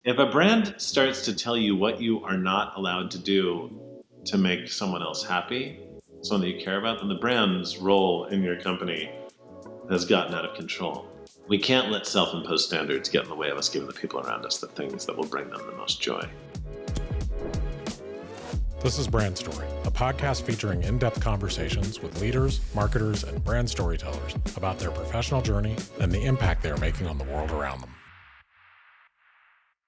If a brand starts to tell you what you are not allowed to do to make someone else happy, someone that you care about, then the brand's role in your company has gotten out of control. We can't let self-imposed standards get in the way of us giving the people around us the things that will bring them the most joy. This is Brand Story, a podcast featuring in-depth conversations with leaders, marketers, and brand storytellers about their professional journey and the impact they are making on the world around them.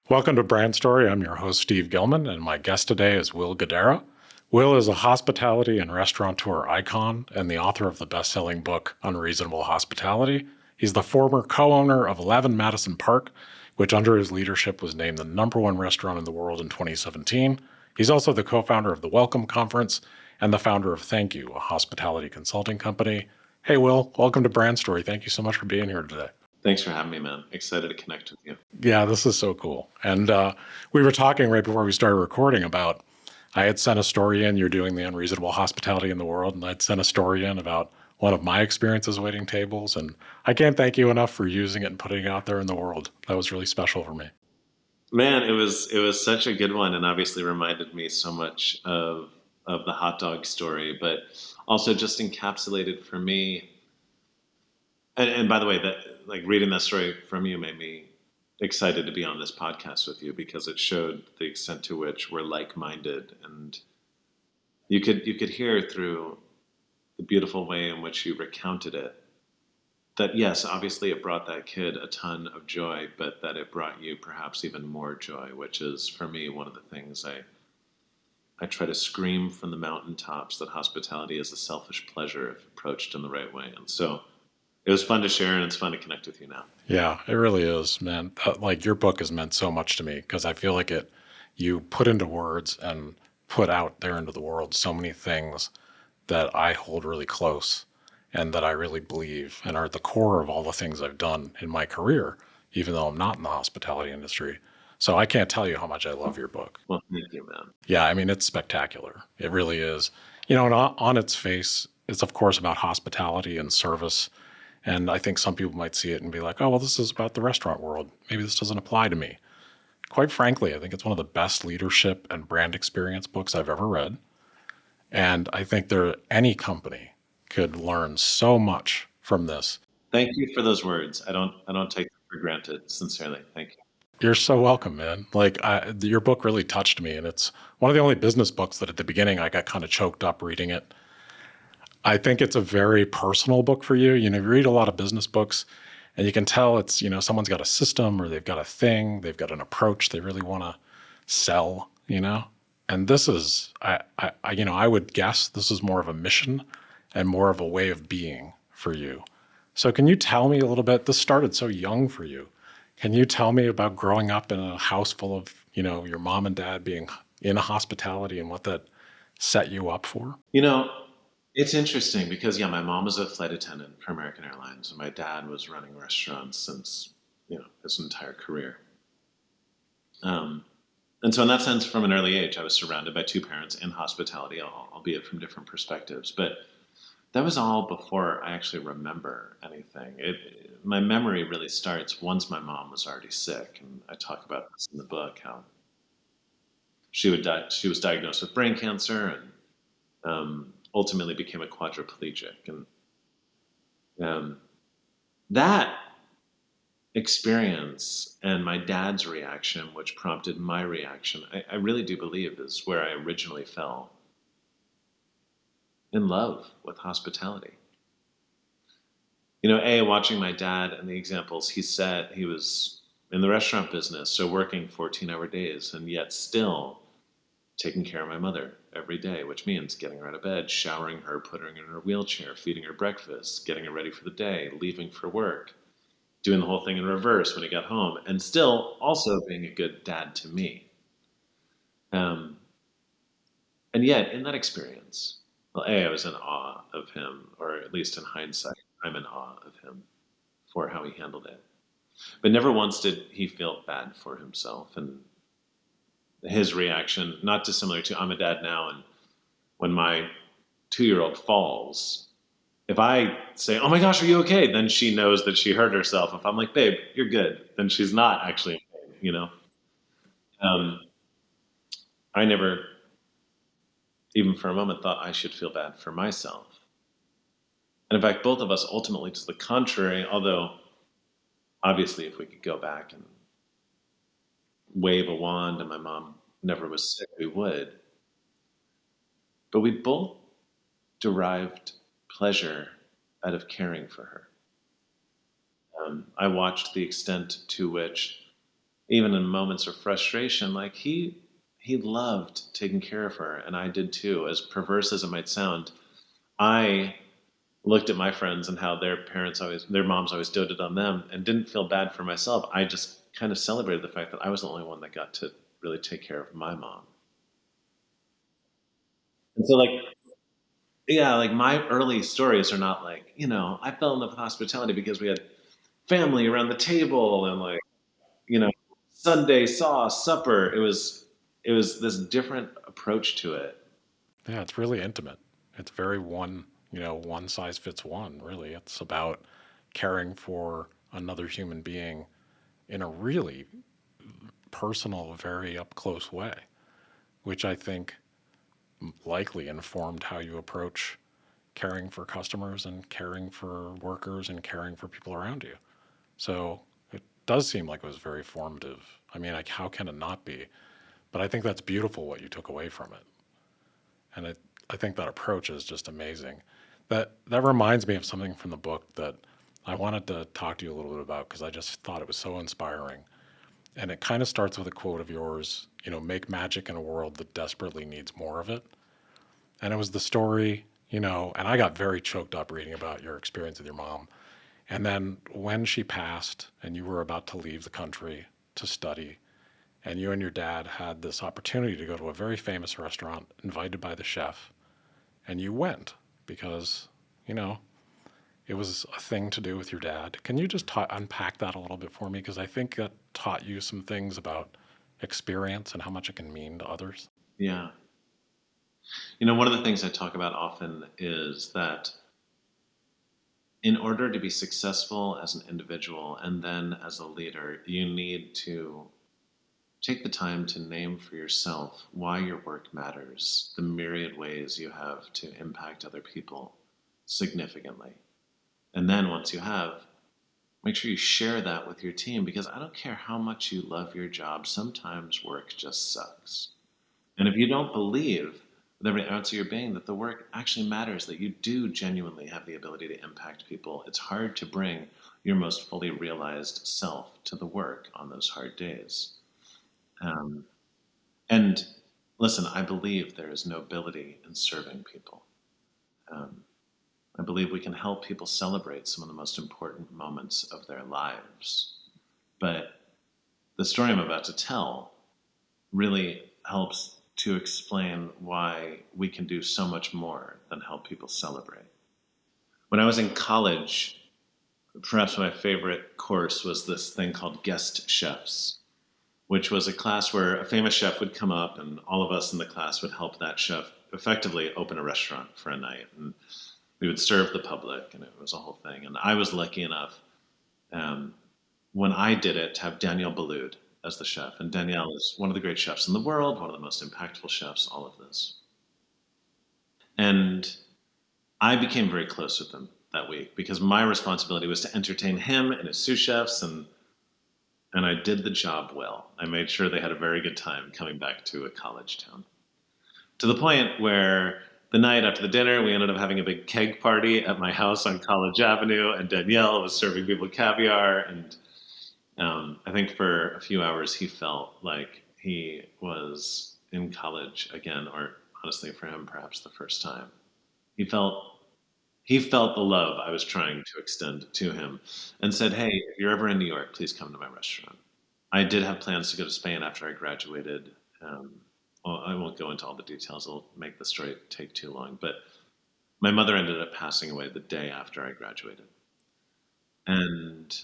Welcome to Brand Story. I'm your host, Steve Gilman, and my guest today is Will Guidara. Will is a hospitality and restaurateur icon and the author of the best-selling book, Unreasonable Hospitality. He's the former co-owner of 11 Madison Park, which under his leadership was named the #1 restaurant in the world in 2017. He's also the co-founder of the Welcome Conference and the founder of Thank You, a hospitality consulting company. Hey, Will, welcome to Brand Story. Thank you so much for being here today. Thanks for having me, man. Excited to connect with you. Yeah, this is so cool. And we were talking right before we started recording about, I had sent a story in, you're doing the unreasonable hospitality in the world, and I'd sent a story in about one of my experiences waiting tables. And I can't thank you enough for using it and putting it out there in the world. That was really special for me. Man, it was such a good one, and obviously reminded me so much of the hot dog story, but also just encapsulated for me. And by the way, that like reading that story from you made me excited to be on this podcast with you because it showed the extent to which we're like-minded, and you could hear through the beautiful way in which you recounted it that yes, obviously it brought that kid a ton of joy, but that it brought you perhaps even more joy, which is for me one of the things I try to scream from the mountaintops, that hospitality is a selfish pleasure if approached in the right way. And so it was fun to share, and it's fun to connect with you now. Yeah, it really is, man. Like your book has meant so much to me because I feel like you put into words and put out there into the world so many things that I hold really close and that I really believe and are at the core of all the things I've done in my career, even though I'm not in the hospitality industry. So I can't tell you how much I love your book. Well, thank you, man. Yeah, I mean, it's spectacular. It really is. You know, and on its face, it's of course about hospitality and service. And I think some people might see it and be like, oh, well, this is about the restaurant world. Maybe this doesn't apply to me. Quite frankly, I think it's one of the best leadership and brand experience books I've ever read. And I think any company could learn so much from this. Thank you for those words. I don't take them for granted. Sincerely, thank you. You're so welcome, man. Like your book really touched me, and it's one of the only business books that at the beginning I got kind of choked up reading it. I think it's a very personal book for you. You know, you read a lot of business books and you can tell it's, you know, someone's got a system or they've got a thing, they've got an approach they really want to sell, you know? And this is, I would guess this is more of a mission and more of a way of being for you. So can you tell me a little bit, this started so young for you. Can you tell me about growing up in a house full of, you know, your mom and dad being in hospitality and what that set you up for? You know, it's interesting because, yeah, my mom was a flight attendant for American Airlines, and my dad was running restaurants since, you know, his entire career. And so in that sense, from an early age, I was surrounded by two parents in hospitality, albeit from different perspectives. But that was all before I actually remember anything. My memory really starts once my mom was already sick, and I talk about this in the book, how she was diagnosed with brain cancer and ultimately became a quadriplegic. And that experience and my dad's reaction, which prompted my reaction, I really do believe is where I originally fell in love with hospitality. You know, watching my dad and the examples he set, he was in the restaurant business, so working 14-hour days, and yet still taking care of my mother every day, which means getting her out of bed, showering her, putting her in her wheelchair, feeding her breakfast, getting her ready for the day, leaving for work, doing the whole thing in reverse when he got home, and still also being a good dad to me. And yet, in that experience, well, I was in awe of him, or at least in hindsight, I'm in awe of him for how he handled it. But never once did he feel bad for himself. And his reaction, not dissimilar to I'm a dad now, and when my 2-year-old falls, if I say, oh my gosh, are you okay? Then she knows that she hurt herself. If I'm like, babe, you're good, then she's not actually okay, you know? Um, I never, even for a moment, thought I should feel bad for myself. And in fact, both of us ultimately to the contrary, although obviously if we could go back and wave a wand and my mom never was sick, we would. But we both derived pleasure out of caring for her. I watched the extent to which, even in moments of frustration, like he loved taking care of her, and I did too. As perverse as it might sound, I looked at my friends and how their moms always doted on them, and didn't feel bad for myself. I just kind of celebrated the fact that I was the only one that got to really take care of my mom. And so, like, yeah, like my early stories are not like, I fell in love with hospitality because we had family around the table and like, you know, Sunday sauce, supper. It was this different approach to it. Yeah, it's really intimate. It's very one size fits one, really. It's about caring for another human being in a really personal, very up close way, which I think likely informed how you approach caring for customers and caring for workers and caring for people around you. So it does seem like it was very formative. I mean, like, how can it not be? But I think that's beautiful what you took away from it. And I think that approach is just amazing. That reminds me of something from the book that I wanted to talk to you a little bit about because I just thought it was so inspiring. And it kind of starts with a quote of yours, make magic in a world that desperately needs more of it. And it was the story, and I got very choked up reading about your experience with your mom. And then when she passed and you were about to leave the country to study, and you and your dad had this opportunity to go to a very famous restaurant invited by the chef, and you went because, you know, it was a thing to do with your dad. Can you just unpack that a little bit for me? Because I think that taught you some things about experience and how much it can mean to others. Yeah. One of the things I talk about often is that in order to be successful as an individual and then as a leader, you need to take the time to name for yourself why your work matters, the myriad ways you have to impact other people significantly. And then once you have, make sure you share that with your team because I don't care how much you love your job, sometimes work just sucks. And if you don't believe with every ounce of your being that the work actually matters, that you do genuinely have the ability to impact people, it's hard to bring your most fully realized self to the work on those hard days. Um, and listen, I believe there is nobility in serving people. Um, I believe we can help people celebrate some of the most important moments of their lives. But the story I'm about to tell really helps to explain why we can do so much more than help people celebrate. When I was in college, perhaps my favorite course was this thing called Guest Chefs, which was a class where a famous chef would come up and all of us in the class would help that chef effectively open a restaurant for a night. And we would serve the public, and it was a whole thing. And I was lucky enough, um, when I did it, to have Danielle Boulud as the chef. And Danielle is one of the great chefs in the world, one of the most impactful chefs, all of this. And I became very close with him that week because my responsibility was to entertain him and his sous chefs, and I did the job well. I made sure they had a very good time coming back to a college town. To the point where the night after the dinner, we ended up having a big keg party at my house on College Avenue, and Danielle was serving people caviar. And I think for a few hours, he felt like he was in college again, or honestly, for him, perhaps the first time. He felt he felt the love I was trying to extend to him, and said, "Hey, if you're ever in New York, please come to my restaurant." I did have plans to go to Spain after I graduated. Well, I won't go into all the details; it'll make the story take too long. But my mother ended up passing away the day after I graduated, and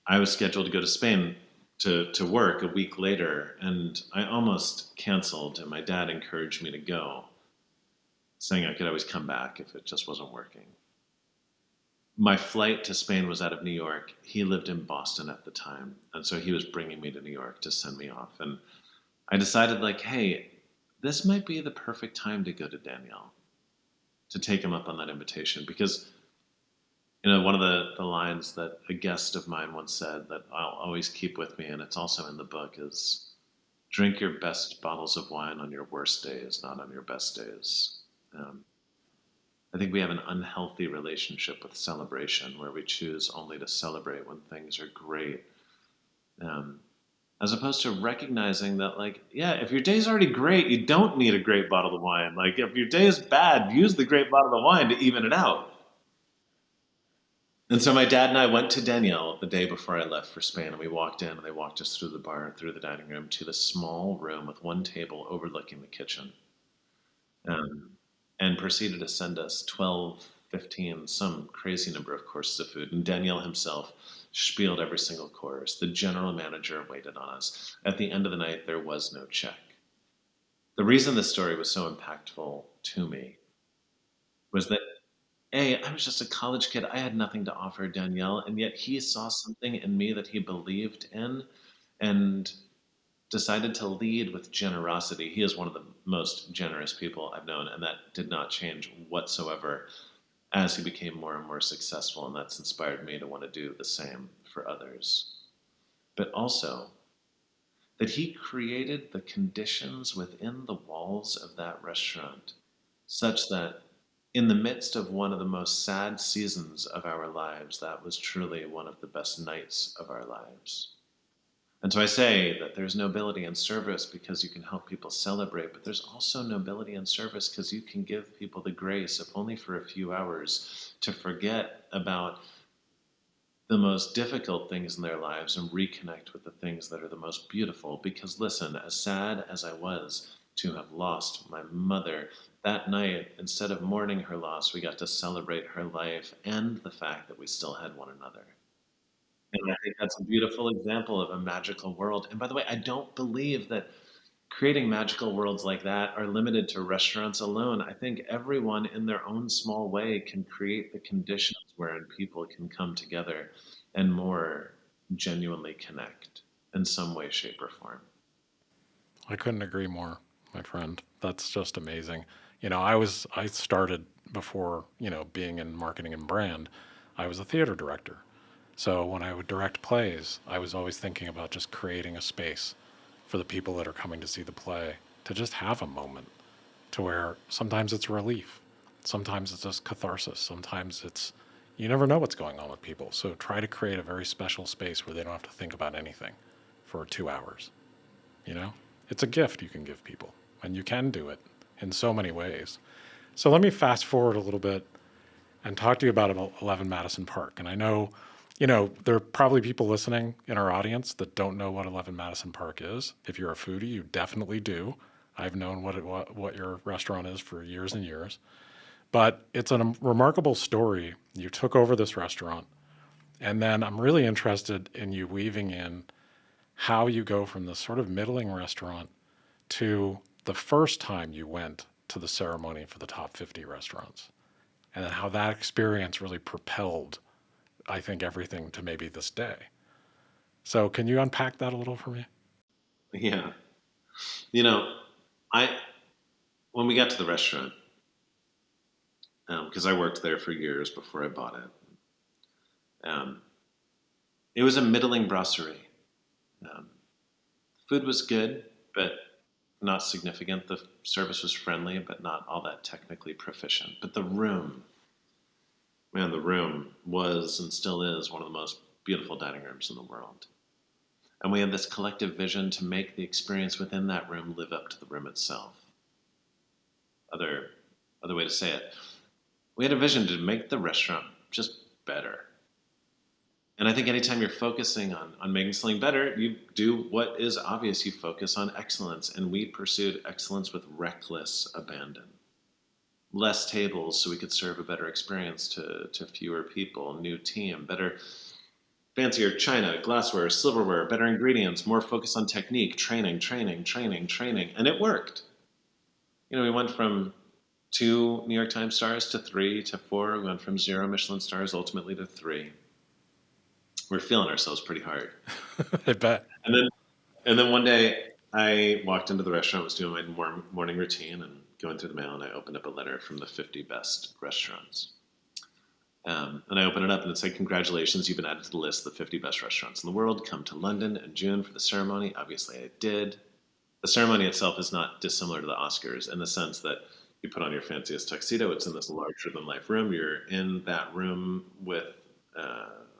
I was scheduled to go to Spain to work a week later, and I almost canceled. And my dad encouraged me to go, saying I could always come back if it just wasn't working. My flight to Spain was out of New York. He lived in Boston at the time, and so he was bringing me to New York to send me off. And I decided, like, hey, this might be the perfect time to go to Danielle, to take him up on that invitation. Because, one of the lines that a guest of mine once said that I'll always keep with me, and it's also in the book, is drink your best bottles of wine on your worst days, not on your best days. Um, I think we have an unhealthy relationship with celebration where we choose only to celebrate when things are great. Um, as opposed to recognizing that, like, yeah, if your day's already great, you don't need a great bottle of wine. Like, if your day is bad, use the great bottle of wine to even it out. And so my dad and I went to Danielle the day before I left for Spain, and we walked in, and they walked us through the bar, through the dining room, to this small room with one table overlooking the kitchen, um, and proceeded to send us 12, 15, some crazy number of courses of food. And Danielle himself spieled every single course. The general manager waited on us. At the end of the night, there was no check. The reason this story was so impactful to me was that I was just a college kid. I had nothing to offer Danielle, and yet he saw something in me that he believed in and decided to lead with generosity. He is one of the most generous people I've known, and that did not change whatsoever as he became more and more successful, and that's inspired me to want to do the same for others. But also, that he created the conditions within the walls of that restaurant such that in the midst of one of the most sad seasons of our lives, that was truly one of the best nights of our lives. And so I say that there's nobility in service because you can help people celebrate, but there's also nobility in service because you can give people the grace, if only for a few hours, to forget about the most difficult things in their lives and reconnect with the things that are the most beautiful. Because listen, as sad as I was to have lost my mother, that night, instead of mourning her loss, we got to celebrate her life and the fact that we still had one another. And I think that's a beautiful example of a magical world. And by the way, I don't believe that creating magical worlds like that are limited to restaurants alone. I think everyone in their own small way can create the conditions wherein people can come together and more genuinely connect in some way, shape, or form. I couldn't agree more, my friend. That's just amazing. I started before, being in marketing and brand, I was a theater director. So when I would direct plays, I was always thinking about just creating a space for the people that are coming to see the play to just have a moment to where sometimes it's relief, sometimes it's just catharsis, sometimes it's you never know what's going on with people. So try to create a very special space where they don't have to think about anything for 2 hours. You know, it's a gift you can give people, and you can do it in so many ways. So let me fast forward a little bit and talk to you about 11 Madison Park. And I know, there are probably people listening in our audience that don't know what 11 Madison Park is. If you're a foodie, you definitely do. I've known what your restaurant is for years and years. But it's a remarkable story. You took over this restaurant, and then I'm really interested in you weaving in how you go from this sort of middling restaurant to the first time you went to the ceremony for the top 50 restaurants, and then how that experience really propelled, I think, everything to maybe this day. So, can you unpack that a little for me? Yeah. You know, I when we got to the restaurant, because I worked there for years before I bought it, it was a middling brasserie. Um, Food was good, but not significant. The service was friendly, but not all that technically proficient. But the room, man, the room was and still is one of the most beautiful dining rooms in the world. And we had this collective vision to make the experience within that room live up to the room itself. Other, other way to say it, we had a vision to make the restaurant just better. And I think anytime you're focusing on making something better, you do what is obvious. You focus on excellence. And we pursued excellence with reckless abandon. Less tables so we could serve a better experience to fewer people, new team, better, fancier china, glassware, silverware, better ingredients, more focus on technique, training, training, training, training. And it worked. We went from 2 New York Times stars to 3 to 4. We went from 0 Michelin stars ultimately to 3. We're feeling ourselves pretty hard. I bet. And then one day I walked into the restaurant, was doing my morning routine, and going through the mail, and I opened up a letter from the 50 best restaurants. And I opened it up, and it said, "Congratulations, you've been added to the list of the 50 best restaurants in the world. Come to London in June for the ceremony." Obviously, I did. The ceremony itself is not dissimilar to the Oscars in the sense that you put on your fanciest tuxedo. It's in this larger than life room. You're in that room with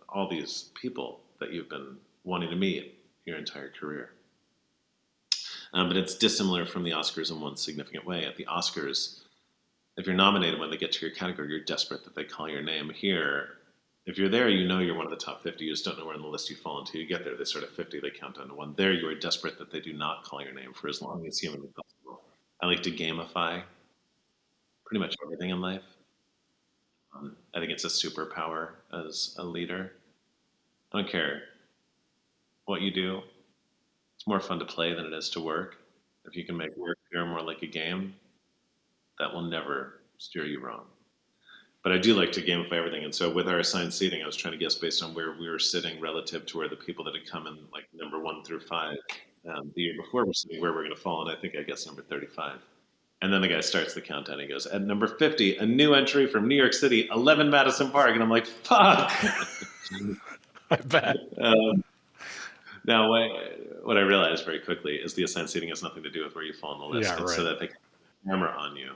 all these people that you've been wanting to meet your entire career. But it's dissimilar from the Oscars in one significant way. At the Oscars, if you're nominated, when they get to your category, you're desperate that they call your name. Here, if you're there, you know you're one of the top 50. You just don't know where on the list you fall until you get there. They sort of 50, they count down to one. There, you are desperate that they do not call your name for as long as humanly possible. I like to gamify pretty much everything in life. I think it's a superpower as a leader. I don't care what you do. It's more fun to play than it is to work. If you can make work feel more like a game, that will never steer you wrong. But I do like to gamify everything. And so with our assigned seating, I was trying to guess based on where we were sitting relative to where the people that had come in, like number 1 through 5, the year before were sitting, where we're going to fall. And I think I guess number 35. And then the guy starts the countdown. He goes, "At number 50, a new entry from New York City, 11 Madison Park." And I'm like, fuck. I bet. Now, what I realized very quickly is the assigned seating has nothing to do with where you fall on the list. Yeah, It's so right. that they can put a camera on you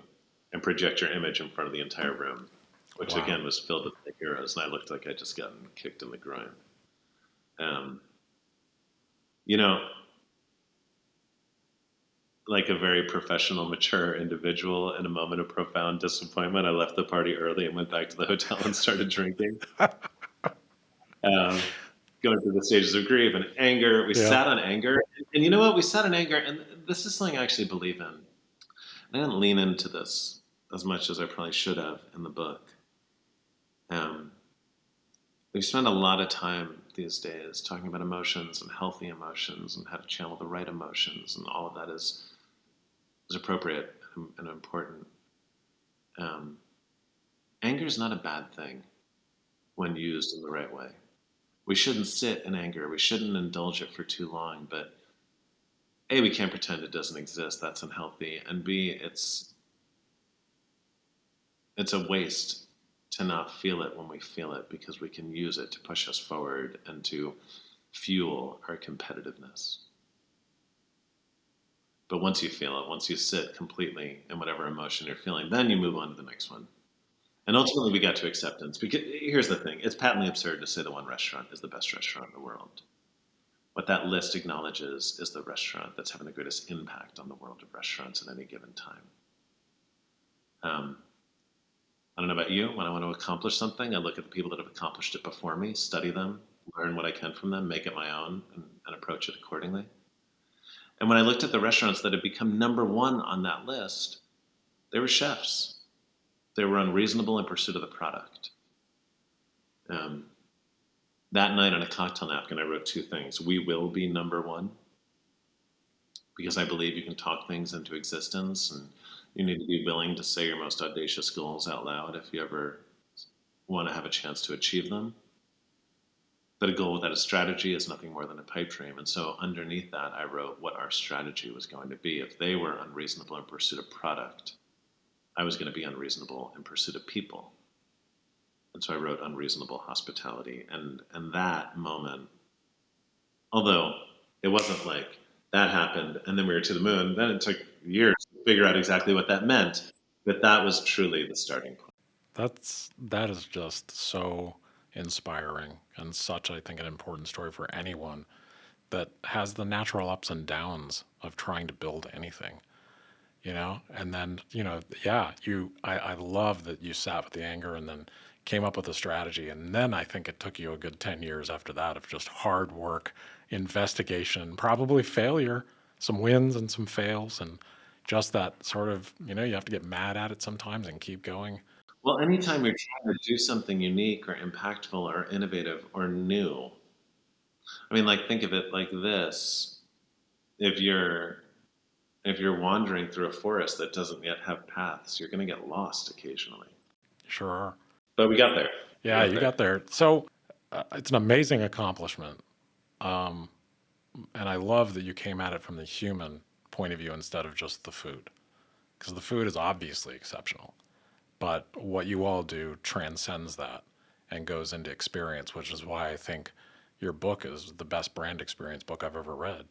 and project your image in front of the entire room, which Wow. again was filled with the heroes, and I looked like I'd just gotten kicked in the groin. You know, like a very professional, mature individual in a moment of profound disappointment, I left the party early and went back to the hotel and started drinking. Going through the stages of grief and anger. We Yeah. sat on anger. And you know what? We sat on anger, and this is something I actually believe in. And I didn't lean into this as much as I probably should have in the book. We spend a lot of time these days talking about emotions and healthy emotions and how to channel the right emotions, and all of that is appropriate and important. Anger is not a bad thing when used in the right way. We shouldn't sit in anger. We shouldn't indulge it for too long. But A, we can't pretend it doesn't exist. That's unhealthy. And B, it's a waste to not feel it when we feel it, because we can use it to push us forward and to fuel our competitiveness. But once you feel it, once you sit completely in whatever emotion you're feeling, then you move on to the next one. And ultimately, we got to acceptance. Because here's the thing: it's patently absurd to say the one restaurant is the best restaurant in the world. What that list acknowledges is the restaurant that's having the greatest impact on the world of restaurants at any given time. I don't know about you. When I want to accomplish something, I look at the people that have accomplished it before me, study them, learn what I can from them, make it my own, and approach it accordingly. And when I looked at the restaurants that had become number one on that list, they were chefs. They were unreasonable in pursuit of the product. That night on a cocktail napkin, I wrote 2 things. We will be number one, because I believe you can talk things into existence, and you need to be willing to say your most audacious goals out loud if you ever want to have a chance to achieve them. But a goal without a strategy is nothing more than a pipe dream. And so underneath that, I wrote what our strategy was going to be. If they were unreasonable in pursuit of product, I was going to be unreasonable in pursuit of people. And so I wrote Unreasonable Hospitality. And that moment, although it wasn't like that happened and then we were to the moon, then it took years to figure out exactly what that meant. But that was truly the starting point. That is just so inspiring, and such, I think, an important story for anyone that has the natural ups and downs of trying to build anything, and then, yeah, I love that you sat with the anger and then came up with a strategy. And then I think it took you a good 10 years after that of just hard work, investigation, probably failure, some wins and some fails, and just that sort of, you have to get mad at it sometimes and keep going. Well, anytime you're trying to do something unique or impactful or innovative or new, I mean, like, think of it like this. If you're wandering through a forest that doesn't yet have paths, you're going to get lost occasionally. Sure are. But we got there. Yeah, you got there. So it's an amazing accomplishment. And I love that you came at it from the human point of view instead of just the food, because the food is obviously exceptional. But what you all do transcends that and goes into experience, which is why I think your book is the best brand experience book I've ever read.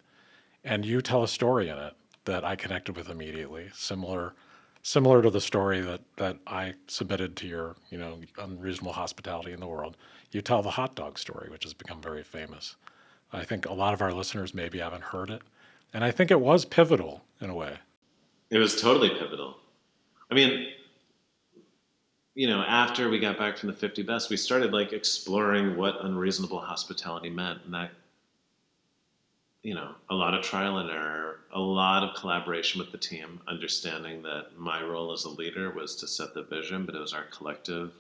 And you tell a story in it that I connected with immediately, similar to the story that I submitted to your, unreasonable hospitality in the world. You tell the hot dog story, which has become very famous. I think a lot of our listeners maybe haven't heard it. And I think it was pivotal in a way. It was totally pivotal. I mean, after we got back from the 50 Best, we started like exploring what unreasonable hospitality meant. And that, a lot of trial and error, a lot of collaboration with the team, understanding that my role as a leader was to set the vision, but it was our collective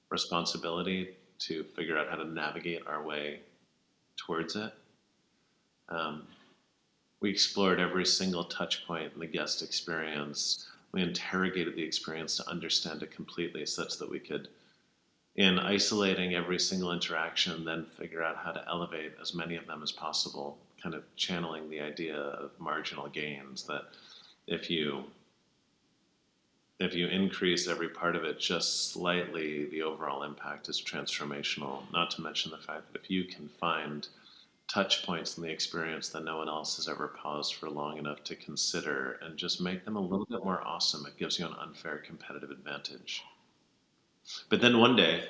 responsibility to figure out how to navigate our way towards it. Um, we explored every single touch point in the guest experience. We interrogated the experience to understand it completely such that we could, in isolating every single interaction, then figure out how to elevate as many of them as possible, kind of channeling the idea of marginal gains, that if you increase every part of it just slightly, the overall impact is transformational. Not to mention the fact that if you can find touch points in the experience that no one else has ever paused for long enough to consider and just make them a little bit more awesome, it gives you an unfair competitive advantage. But then one day,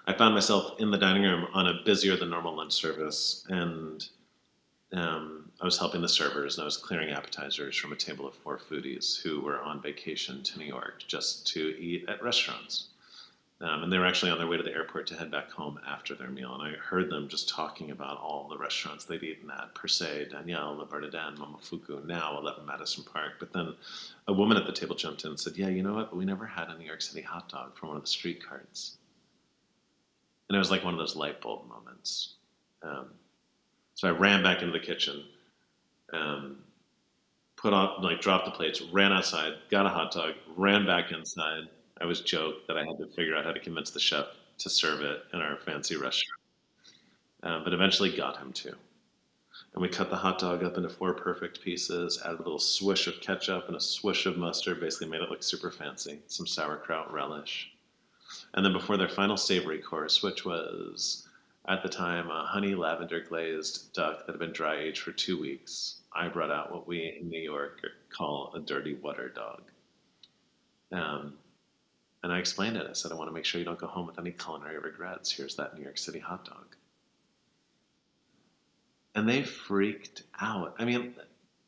I found myself in the dining room on a busier than normal lunch service, and I was helping the servers, and I was clearing appetizers from a table of 4 foodies who were on vacation to New York just to eat at restaurants. And they were actually on their way to the airport to head back home after their meal. And I heard them just talking about all the restaurants they'd eaten at: Per Se, Danielle, Le Bernardin, Momofuku, now 11 Madison Park. But then a woman at the table jumped in and said, "Yeah, you know what? But we never had a New York City hot dog from one of the street carts." And it was like one of those light bulb moments. So I ran back into the kitchen, dropped the plates, ran outside, got a hot dog, ran back inside. I was joked that I had to figure out how to convince the chef to serve it in our fancy restaurant, but eventually got him to. And we cut the hot dog up into 4 perfect pieces, added a little swish of ketchup and a swish of mustard, basically made it look super fancy, some sauerkraut relish. And then before their final savory course, which was at the time a honey lavender glazed duck that had been dry aged for 2 weeks, I brought out what we in New York call a dirty water dog. And I explained it. I said, "I want to make sure you don't go home with any culinary regrets. Here's that New York City hot dog." And they freaked out. I mean,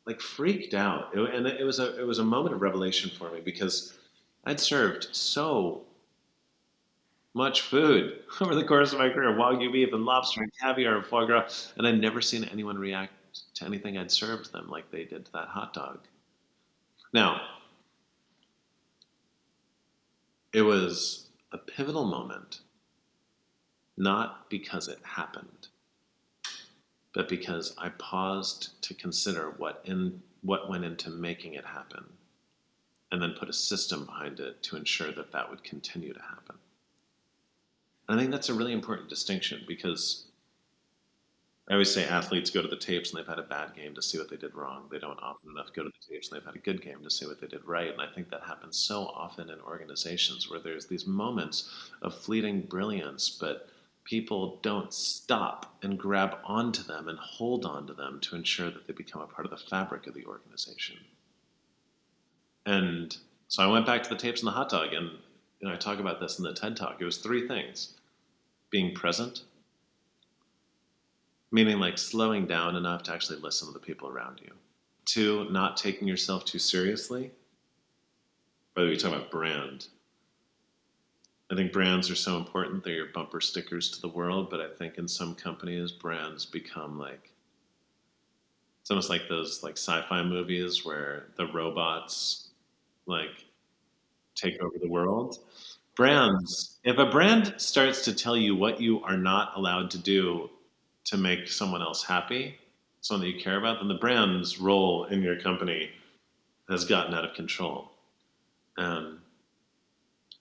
like freaked out. And it was a moment of revelation for me, because I'd served so much food over the course of my career: wagyu beef and lobster and caviar and foie gras, and I'd never seen anyone react to anything I'd served them like they did to that hot dog. Now, it was a pivotal moment, not because it happened, but because I paused to consider what went into making it happen, and then put a system behind it to ensure that that would continue to happen. And I think that's a really important distinction, because I always say athletes go to the tapes and they've had a bad game to see what they did wrong. They don't often enough go to the tapes and they've had a good game to see what they did right. And I think that happens so often in organizations, where there's these moments of fleeting brilliance, but people don't stop and grab onto them and hold on to them to ensure that they become a part of the fabric of the organization. And so I went back to the tapes and the hot dog, and I talk about this in the TED Talk. It was 3 things: being present, meaning like slowing down enough to actually listen to the people around you. 2, not taking yourself too seriously. Whether you talk about brand, I think brands are so important. They're your bumper stickers to the world. But I think in some companies, brands become like, it's almost like those like sci-fi movies where the robots like take over the world. Brands, if a brand starts to tell you what you are not allowed to do to make someone else happy, someone that you care about, then the brand's role in your company has gotten out of control.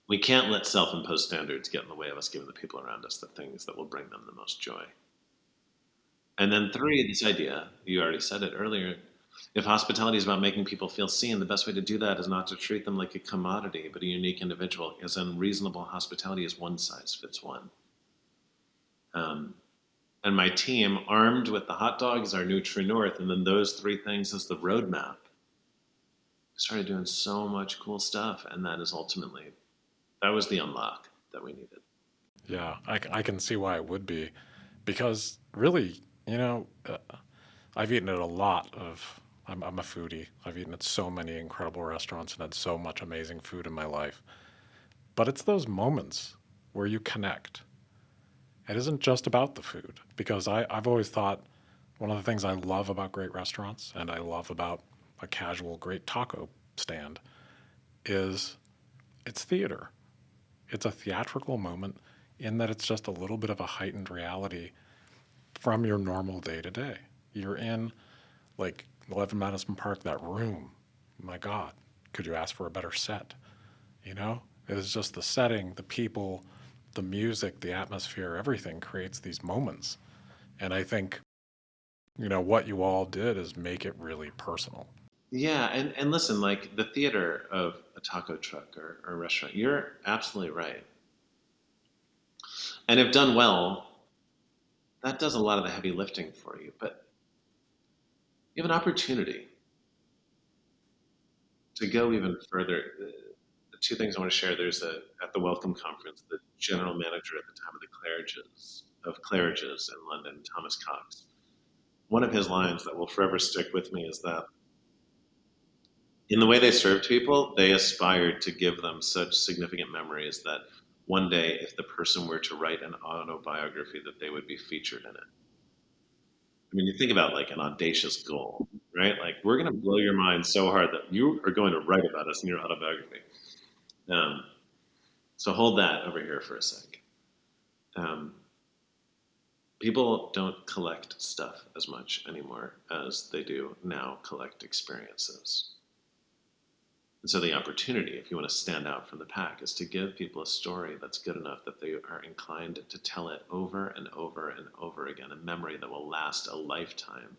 We can't let self-imposed standards get in the way of us giving the people around us the things that will bring them the most joy. And then three, this idea, you already said it earlier. If hospitality is about making people feel seen, the best way to do that is not to treat them like a commodity, but a unique individual. Because unreasonable hospitality is one size fits one. Um, and my team, armed with the hot dog as our new true north, and then those three things as the roadmap, started doing so much cool stuff. And that is ultimately, that was the unlock that we needed. Yeah, I can see why it would be. Because really, I've eaten at a lot of, I'm a foodie. I've eaten at so many incredible restaurants and had so much amazing food in my life. But it's those moments where you connect. It isn't just about the food, because I've always thought one of the things I love about great restaurants and I love about a casual great taco stand is it's theater. It's a theatrical moment in that it's just a little bit of a heightened reality from your normal day to day. You're in like 11 Madison Park, that room. My God, could you ask for a better set? You know, it is just the setting, the people, the music, the atmosphere, everything creates these moments. And I think, what you all did is make it really personal. Yeah, and listen, like the theater of a taco truck or a restaurant, you're absolutely right. And if done well, that does a lot of the heavy lifting for you. But you have an opportunity to go even further. The two things I want to share, there's at the Welcome Conference, the general manager at the time of the Claridge's in London, Thomas Cox. One of his lines that will forever stick with me is that in the way they served people, they aspired to give them such significant memories that one day, if the person were to write an autobiography, that they would be featured in it. I mean, you think about like an audacious goal, right? Like we're going to blow your mind so hard that you are going to write about us in your autobiography. Um, so hold that over here for a sec. Um, People don't collect stuff as much anymore as they do now collect experiences. And so the opportunity, if you want to stand out from the pack, is to give people a story that's good enough that they are inclined to tell it over and over and over again, a memory that will last a lifetime.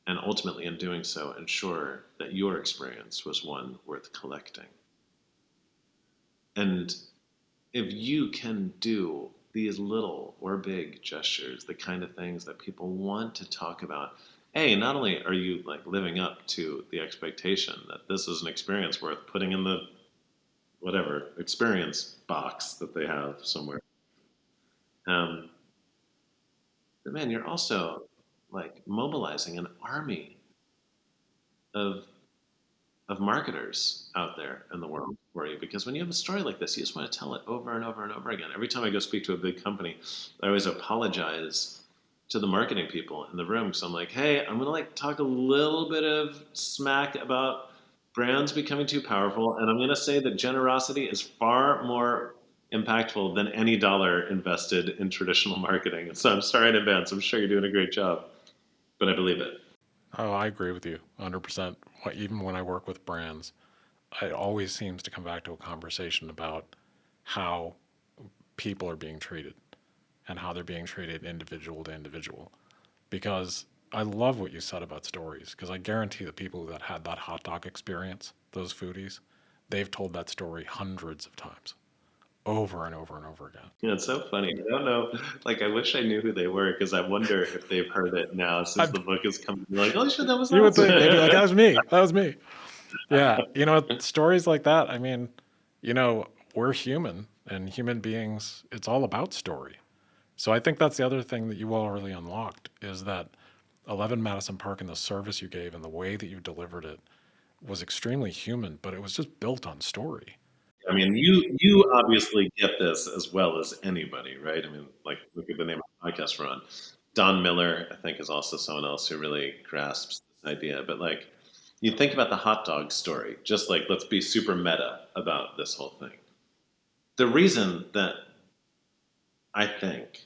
And ultimately, in doing so, ensure that your experience was one worth collecting. And if you can do these little or big gestures, the kind of things that people want to talk about, A, not only are you like living up to the expectation that this is an experience worth putting in the whatever experience box that they have somewhere. Um, but man, you're also like mobilizing an army of marketers out there in the world for you, because when you have a story like this, you just want to tell it over and over and over again. Every time I go speak to a big company, I always apologize to the marketing people in the room because I'm like, hey, I'm gonna like talk a little bit of smack about brands becoming too powerful, and I'm gonna say that generosity is far more impactful than any dollar invested in traditional marketing. And so I'm sorry in advance. I'm sure you're doing a great job, but I believe it. Oh, I agree with you 100%. Even when I work with brands, it always seems to come back to a conversation about how people are being treated and how they're being treated individual to individual. Because I love what you said about stories, because I guarantee the people that had that hot dog experience, those foodies, they've told that story hundreds of times, over and over and over again. Yeah, it's so funny. I don't know. Like, I wish I knew who they were because I wonder if they've heard it now since I, the book has come. Like, oh shit, that was you would us. think they'd be like, that was me. That was me. Yeah. Stories like that, I mean, we're human and human beings, it's all about story. So I think that's the other thing that you all really unlocked is that 11 Madison Park and the service you gave and the way that you delivered it was extremely human, but it was just built on story. I mean, you obviously get this as well as anybody, right? I mean, like, look at the name of the podcast we're on. Don Miller, I think, is also someone else who really grasps this idea. But like, you think about the hot dog story. Just like, let's be super meta about this whole thing. The reason that I think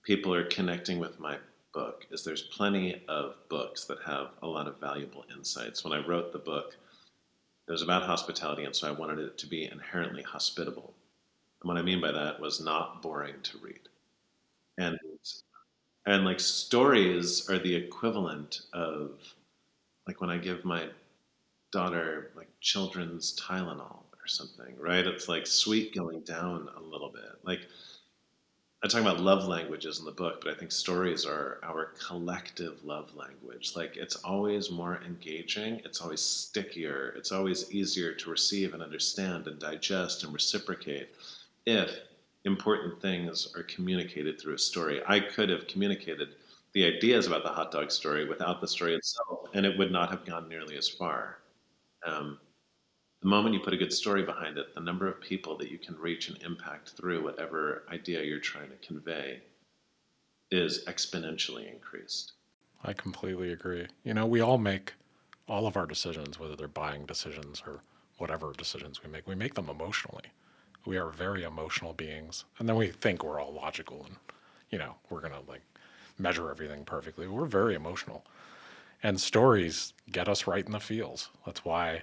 people are connecting with my book is there's plenty of books that have a lot of valuable insights. When I wrote the book, it was about hospitality, and so I wanted it to be inherently hospitable. And what I mean by that was not boring to read. And And like stories are the equivalent of like when I give my daughter like children's Tylenol or something, right? It's like sweet going down a little bit. Like I talk about love languages in the book, but I think stories are our collective love language. Like it's always more engaging, it's always stickier, it's always easier to receive and understand and digest and reciprocate if important things are communicated through a story. I could have communicated the ideas about the hot dog story without the story itself, and it would not have gone nearly as far. Um, the moment you put a good story behind it, the number of people that you can reach and impact through whatever idea you're trying to convey is exponentially increased. I completely agree. You know, we all make all of our decisions, whether they're buying decisions or whatever decisions we make them emotionally. We are very emotional beings. And then we think we're all logical and, you know, we're going to like measure everything perfectly. We're very emotional. And stories get us right in the feels. That's why,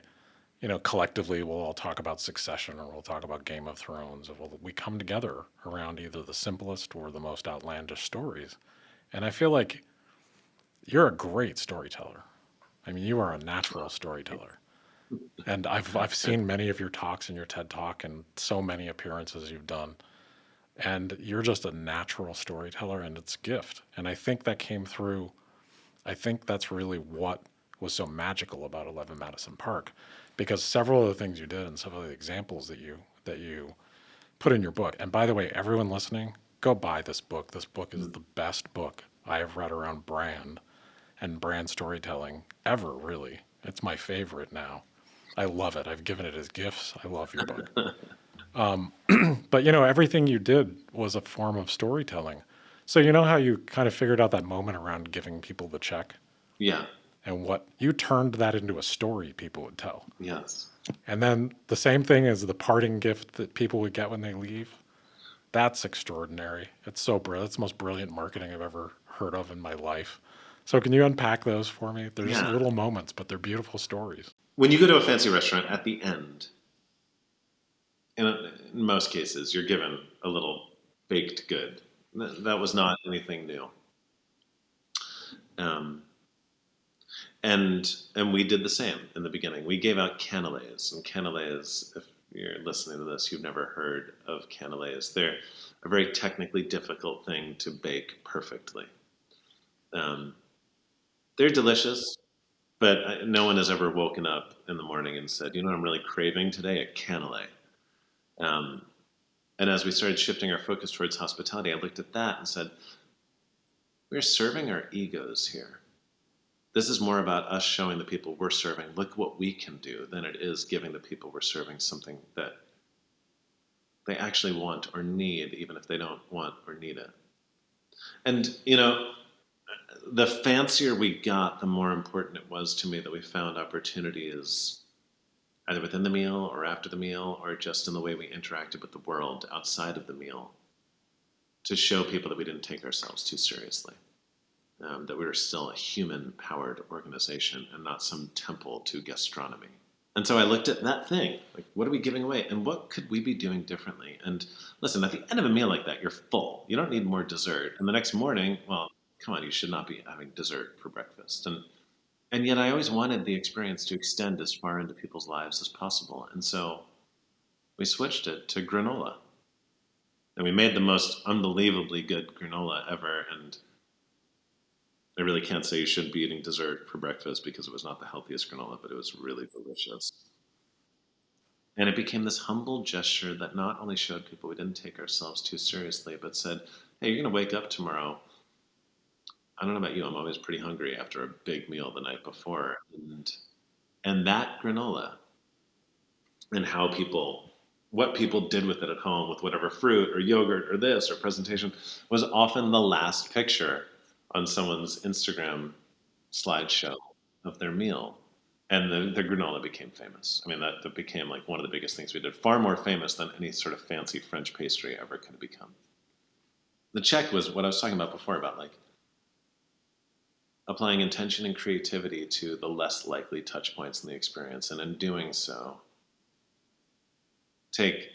you know, collectively we'll all talk about Succession or we'll talk about Game of Thrones. Or we come together around either the simplest or the most outlandish stories. And I feel like you're a great storyteller. I mean, you are a natural storyteller. And I've seen many of your talks and your TED Talk and so many appearances you've done. And you're just a natural storyteller and it's a gift. And I think that came through. I think that's really what was so magical about 11 Madison Park, because several of the things you did and some of the examples that you put in your book. And by the way, everyone listening, go buy this book. This book is the best book I have read around brand and brand storytelling ever, really. It's my favorite now. I love it. I've given it as gifts. I love your book. But you know, everything you did was a form of storytelling. So you know how you kind of figured out that moment around giving people the check Yeah. and what you turned that into a story people would tell. Yes. And then the same thing as the parting gift that people would get when they leave. That's extraordinary. It's so brilliant. It's the most brilliant marketing I've ever heard of in my life. So can you unpack those for me? They're just Yeah. little moments, but they're beautiful stories. When you go to a fancy restaurant at the end, in most cases, you're given a little baked good. That was not anything new. Um, and we did the same in the beginning. We gave out canelés, and canelés, if you're listening to this, you've never heard of canelés. They're a very technically difficult thing to bake perfectly. Um, they're delicious, but no one has ever woken up in the morning and said, "You know what I'm really craving today? A canelé." Um, and as we started shifting our focus towards hospitality, I looked at that and said, "We're serving our egos here. This is more about us showing the people we're serving, look what we can do, than it is giving the people we're serving something that they actually want or need, even if they don't want or need it." And, you know, the fancier we got, the more important it was to me that we found opportunities either within the meal or after the meal or just in the way we interacted with the world outside of the meal to show people that we didn't take ourselves too seriously. That we were still a human powered organization and not some temple to gastronomy. And so I looked at that thing, like, what are we giving away? And what could we be doing differently? And listen, at the end of a meal like that, you're full. You don't need more dessert. And the next morning, well, come on, you should not be having dessert for breakfast. And yet I always wanted the experience to extend as far into people's lives as possible. And so we switched it to granola. And we made the most unbelievably good granola ever. And I really can't say you shouldn't be eating dessert for breakfast because it was not the healthiest granola, but it was really delicious. And it became this humble gesture that not only showed people we didn't take ourselves too seriously, but said, hey, you're going to wake up tomorrow. I don't know about you, I'm always pretty hungry after a big meal the night before. And that granola and how people, what people did with it at home, with whatever fruit or yogurt or this or presentation, was often the last picture on someone's Instagram slideshow of their meal. And the granola became famous. I mean, that became like one of the biggest things we did, far more famous than any sort of fancy French pastry ever could have become. The check was what I was talking about before about like applying intention and creativity to the less likely touch points in the experience. And in doing so, take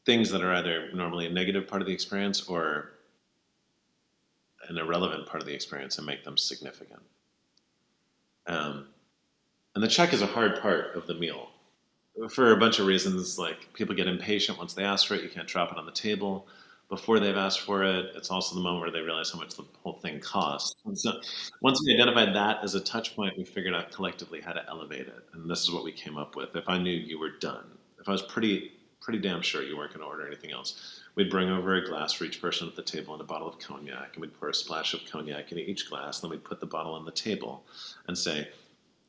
things that are either normally a negative part of the experience or an irrelevant part of the experience and make them significant. Um, and the check is a hard part of the meal for a bunch of reasons. Like people get impatient once they ask for it. You can't drop it on the table before they've asked for it. It's also the moment where they realize how much the whole thing costs. And so once we identified that as a touch point, we figured out collectively how to elevate it. And this is what we came up with. If I knew you were done, if I was pretty damn sure you weren't going to order anything else, we'd bring over a glass for each person at the table and a bottle of cognac, and we'd pour a splash of cognac into each glass. Then we'd put the bottle on the table and say,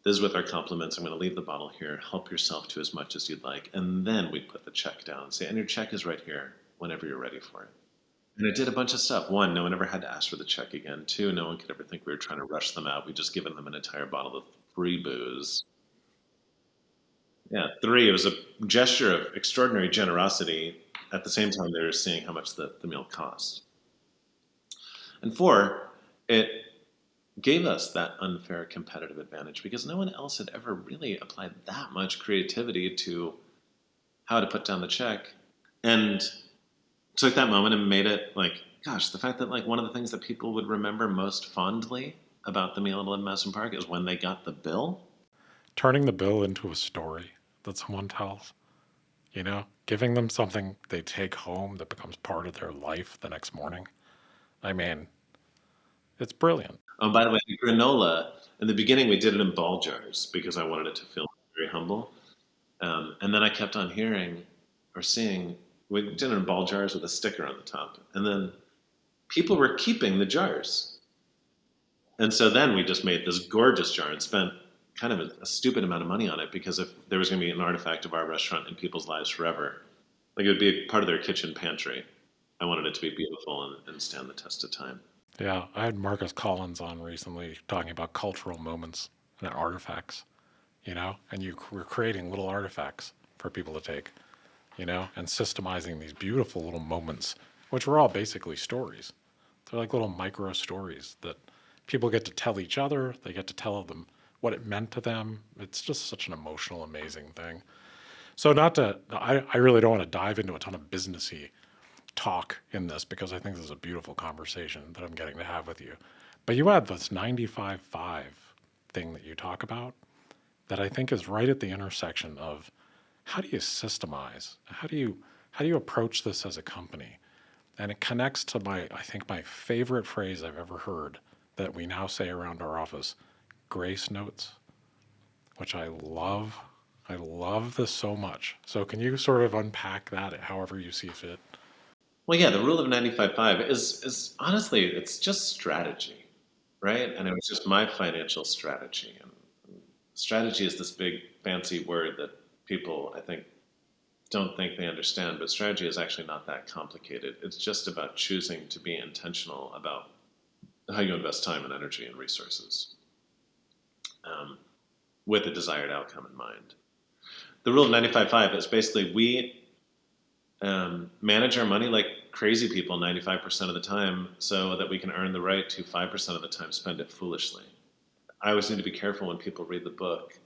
"This is with our compliments. I'm going to leave the bottle here. Help yourself to as much as you'd like." And then we'd put the check down and say, "And your check is right here whenever you're ready for it." And it did a bunch of stuff. One, no one ever had to ask for the check again. Two, no one could ever think we were trying to rush them out. We just given them an entire bottle of free booze. Yeah. Three, it was a gesture of extraordinary generosity. At the same time, they were seeing how much the meal cost. And four, it gave us that unfair competitive advantage because no one else had ever really applied that much creativity to how to put down the check. And took that moment and made it like, gosh, the fact that like one of the things that people would remember most fondly about the meal at 11 Madison Park is when they got the bill. Turning the bill into a story that someone tells, giving them something they take home that becomes part of their life the next morning. I mean, it's brilliant. Oh, by the way, the granola, in the beginning we did it in ball jars because I wanted it to feel very humble. And then I kept on hearing or seeing, we did it in ball jars with a sticker on the top. And then people were keeping the jars. And so then we just made this gorgeous jar and spent kind of a stupid amount of money on it because if there was going to be an artifact of our restaurant in people's lives forever, like it would be part of their kitchen pantry. I wanted it to be beautiful and stand the test of time. Yeah, I had Marcus Collins on recently talking about cultural moments and artifacts, and you were creating little artifacts for people to take, and systemizing these beautiful little moments, which were all basically stories. They're like little micro stories that people get to tell each other. They get to tell them what it meant to them. It's just such an emotional, amazing thing. So I really don't want to dive into a ton of businessy talk in this because I think this is a beautiful conversation that I'm getting to have with you. But you had this 95-5 thing that you talk about that I think is right at the intersection of how do you systemize? How do you approach this as a company? And it connects to I think my favorite phrase I've ever heard that we now say around our office, grace notes, which I love. I love this so much. So can you sort of unpack that however you see fit? Well, yeah, the rule of 95-5 is honestly, it's just strategy, right? And it was just my financial strategy. And strategy is this big fancy word that people, I think, don't think they understand, but strategy is actually not that complicated. It's just about choosing to be intentional about how you invest time and energy and resources um, with a desired outcome in mind. The rule of 95-5 is basically we manage our money like crazy people 95% of the time so that we can earn the right to 5% of the time spend it foolishly. I always need to be careful when people read the book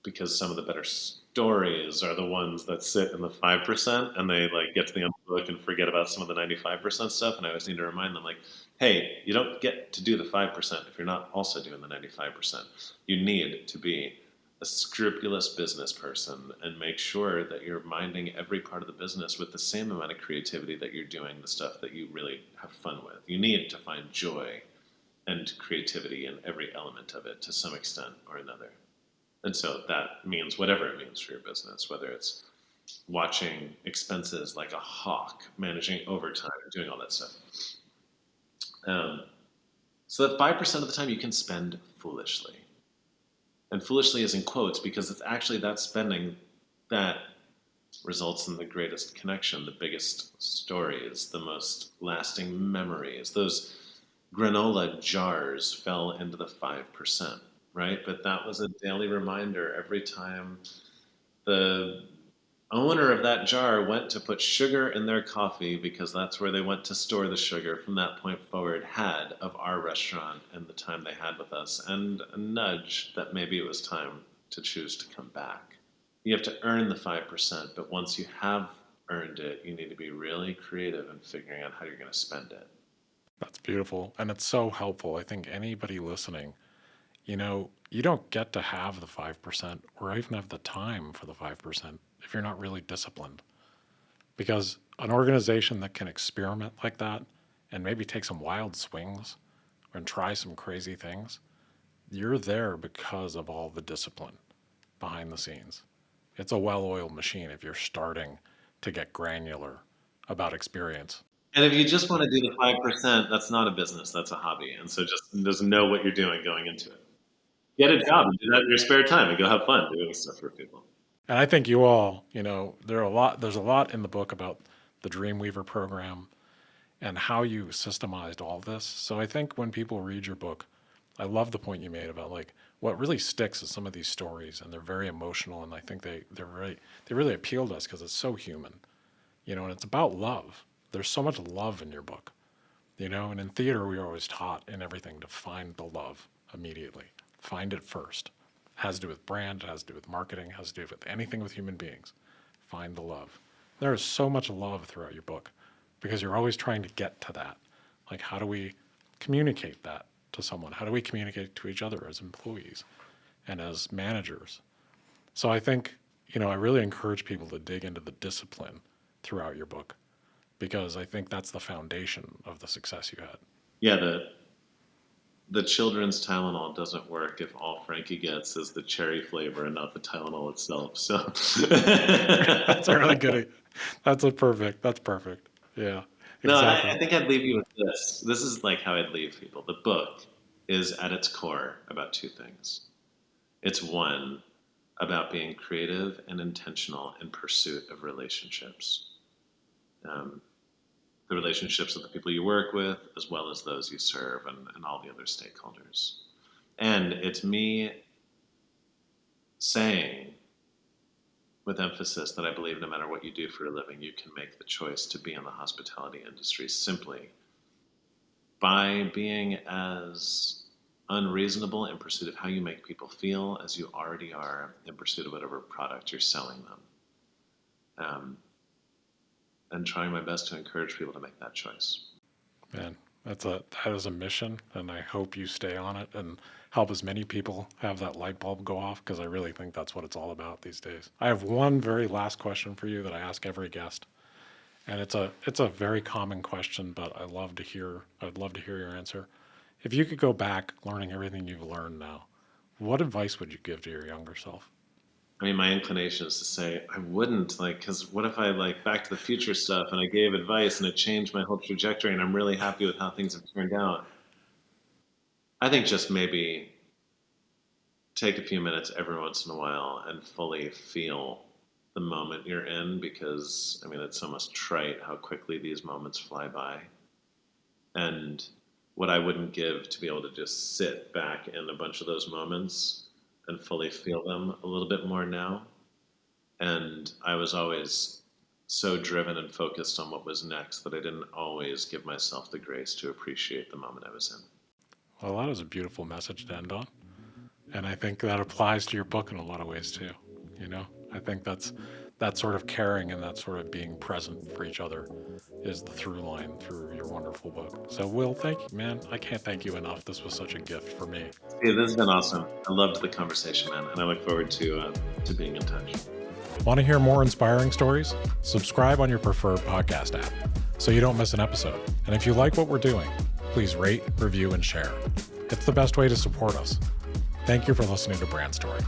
because some of the better stories are the ones that sit in the 5% and they like get to the end of the book and forget about some of the 95% stuff. And I always need to remind them like, hey, you don't get to do the 5% if you're not also doing the 95%. You need to be a scrupulous business person and make sure that you're minding every part of the business with the same amount of creativity that you're doing the stuff that you really have fun with. You need to find joy and creativity in every element of it to some extent or another. And so that means whatever it means for your business, whether it's watching expenses like a hawk, managing overtime, doing all that stuff. So that 5% of the time you can spend foolishly. And foolishly is in quotes because it's actually that spending that results in the greatest connection, the biggest stories, the most lasting memories. Those granola jars fell into the 5%, right? But that was a daily reminder every time the owner of that jar went to put sugar in their coffee because that's where they went to store the sugar from that point forward had of our restaurant and the time they had with us and a nudge that maybe it was time to choose to come back. You have to earn the 5%, but once you have earned it, you need to be really creative in figuring out how you're going to spend it. That's beautiful. And it's so helpful. I think anybody listening, you don't get to have the 5% or even have the time for the 5% if you're not really disciplined. Because an organization that can experiment like that and maybe take some wild swings and try some crazy things, you're there because of all the discipline behind the scenes. It's a well-oiled machine if you're starting to get granular about experience. And if you just want to do the 5%, that's not a business, that's a hobby. And so just know what you're doing going into it. Get a job and do that in your spare time and go have fun doing stuff for people. And I think you all, there's a lot in the book about the Dreamweaver program and how you systemized all this. So I think when people read your book, I love the point you made about like what really sticks is some of these stories, and they're very emotional, and I think they really appeal to us because it's so human, and it's about love. There's so much love in your book, and in theater we are always taught in everything to find the love immediately, find it first. It has to do with brand, it has to do with marketing, it has to do with anything with human beings. Find the love. There is so much love throughout your book because you're always trying to get to that. Like, how do we communicate that to someone? How do we communicate to each other as employees and as managers? So I think, I really encourage people to dig into the discipline throughout your book because I think that's the foundation of the success you had. Yeah, the children's Tylenol doesn't work if all Frankie gets is the cherry flavor and not the Tylenol itself. So That's a really good. That's perfect. Yeah, no, exactly. I think I'd leave you with this. This is like how I'd leave people. The book is at its core about two things. It's one, about being creative and intentional in pursuit of relationships. The relationships with the people you work with, as well as those you serve and all the other stakeholders. And it's me saying with emphasis that I believe no matter what you do for a living, you can make the choice to be in the hospitality industry simply by being as unreasonable in pursuit of how you make people feel as you already are in pursuit of whatever product you're selling them. And trying my best to encourage people to make that choice. Man, that is a mission, and I hope you stay on it and help as many people have that light bulb go off because I really think that's what it's all about these days. I have one very last question for you that I ask every guest, and it's a very common question, but I'd love to hear your answer. If you could go back learning everything you've learned now, what advice would you give to your younger self? I mean, my inclination is to say I wouldn't, because what if I Back to the Future stuff and I gave advice and it changed my whole trajectory and I'm really happy with how things have turned out? I think just maybe take a few minutes every once in a while and fully feel the moment you're in, because I mean, it's almost trite how quickly these moments fly by. And what I wouldn't give to be able to just sit back in a bunch of those moments and fully feel them a little bit more now. And I was always so driven and focused on what was next that I didn't always give myself the grace to appreciate the moment I was in. Well, that is a beautiful message to end on. And I think that applies to your book in a lot of ways too. I think that sort of caring and that sort of being present for each other is the through line through your wonderful book. So Will, thank you, man. I can't thank you enough. This was such a gift for me. Yeah, this has been awesome. I loved the conversation, man. And I look forward to being in touch. Want to hear more inspiring stories? Subscribe on your preferred podcast app so you don't miss an episode. And if you like what we're doing, please rate, review, and share. It's the best way to support us. Thank you for listening to Brand Story.